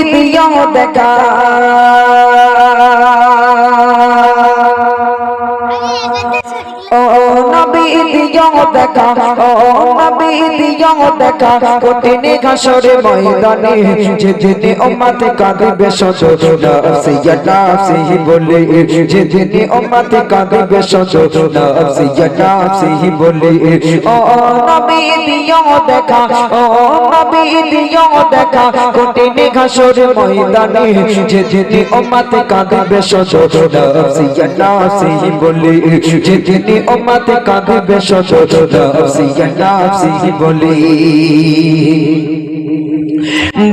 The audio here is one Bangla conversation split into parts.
দিও দেখা ও নবী দিও দেখা ও নবী দিও দেখা কঠিন হাসরে ময়দানে যেদিনে উম্মত কাঁদবে শত নাফসি ইয়া নাফসি বলে যেদিনে উম্মত কাঁদবে শত নাফসি ইয়া নাফসি বলে ও নবী দিও দেখা ও নবী দিও দেখা কঠিন হাসরে ময়দানে যেদিনে উম্মত কাঁদবে শত নাফসি ইয়া নাফসি বলে যেদিনে উম্মত কাঁদবে শত নাফসি ইয়া নাফসি বলে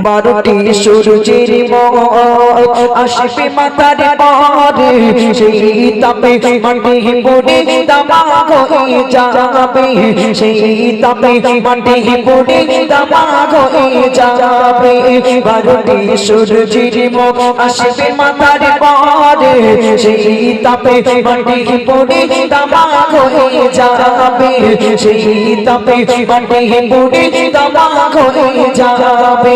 বারোটি সূর্যের মত আসবে মাথার পরে সেই তাপে মাটি পড়ে দামাগ হয়ে যাবে সেই তাপে মাটি পড়ে দামাগ হয়ে যাবে বারোটি সূর্যের মত আসবে মাথার পরে সেই তাপে মাটি পড়ে দামাগ হয়ে যাবে সেই তাপে মাটি পড়ে দামাগ হয়ে যাবে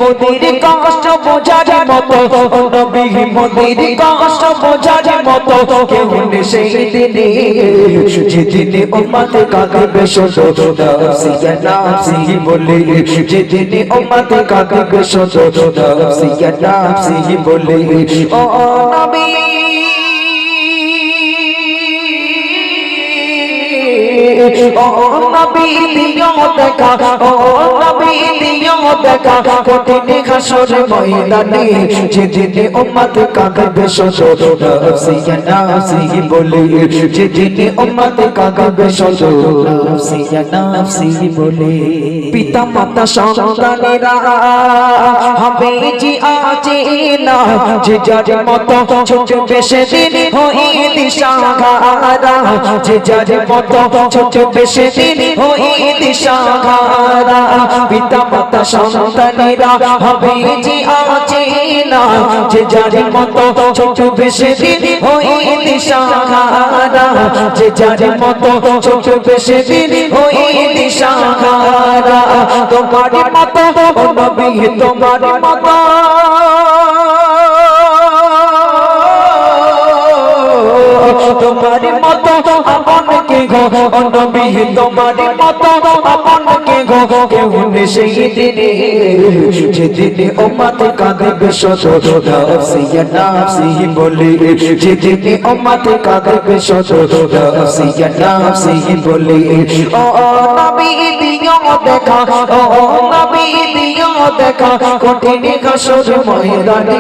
মোদের কষ্ট বোঝার মতো নবী মোদের কষ্ট বোঝার মতো কেউ নেই সেই দিনে যেদিনে উম্মত কাঁদবে শত নাফসি ইয়া নাফসি বলে যেদিনে উম্মত কাঁদবে শত নাফসি ইয়া নাফসি বলে ও নবী ও নবী দিও দেখা ও নবী দিও দেখা কঠিন হাসরে ময়দানে যেদিনে উম্মত কাঁদবে শত নাফসি ইয়া নাফসি বলে যেদিনে উম্মত কাঁদবে শত নাফসি ইয়া নাফসি বলে পিতা মাতা সন্তানেরা হবে জি আছে না যে যার মতো ছোট বেশে দিন হয়ে দিশাহারা যে যার মতো ছোট বেশে দিন হয়ে দিশাহারা পিতা মাতা সন্তানেরা হবে যে আছে না যে যার মতো ছোট বেশে দিন হয়ে দিশাহারা যে যার মতো ছোট বেশে দিন হয়ে দিশাহারা তোমার মতো ও নবী তোমার মতো তোমার মতো আপন কে গো নবী তোমার মতো আপন কে গো কেউ নেই সেই দিনে যেদিনে উম্মত কাঁদবে শত নাফসি ইয়া নাফসি বলে যেদিনে উম্মত কাঁদবে শত নাফসি ইয়া নাফসি বলে ও নবী দিও দেখা ও নবী দিও দেখা কঠিন হাসর ময়দানে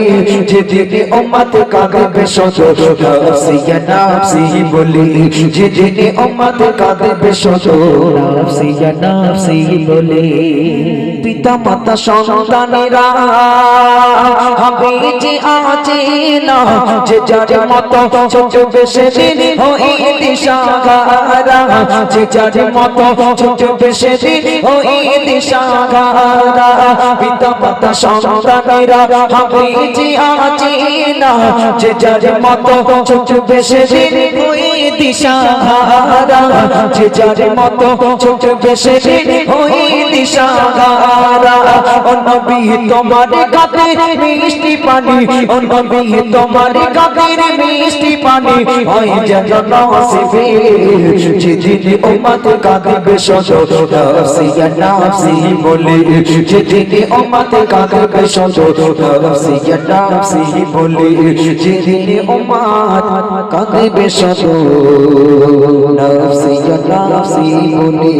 যেদিনে উম্মত কাঁদবে শত নাফসি ইয়া নাফসি বলে যেদিনে উম্মত কাঁদবে শত নাফসি ইয়া নাফসি বলে পিতা মাতা সন্তানেরা হবে যে আছে না যে যার মতো ছোট বেশে দিন হয়ে দিশাহারা যে যার মতো ছোট বেশে দিন হয়ে দিশাহারা পিতা মাতা সন্তানেরা হবে যে আছে না যে যার মতো ছোট বেশে দিন হয়ে দিশাহারা যে যার মতো ছোট বেশে দিন হয়ে দিশাহারা ও নবী তোমার গাতের মিষ্টি পানি ও নবী তোমার গাতের মিষ্টি পানি হয় যেন নসিবে যেদিনে উম্মত কাঁদবে শত নাফসি ইয়া নাফসি বলে যেদিনে উম্মত কাঁদবে শত নাফসি ইয়া নাফসি বলে যেদিনে উম্মত কাঁদবে শত নাফসি ইয়া নাফসি বলে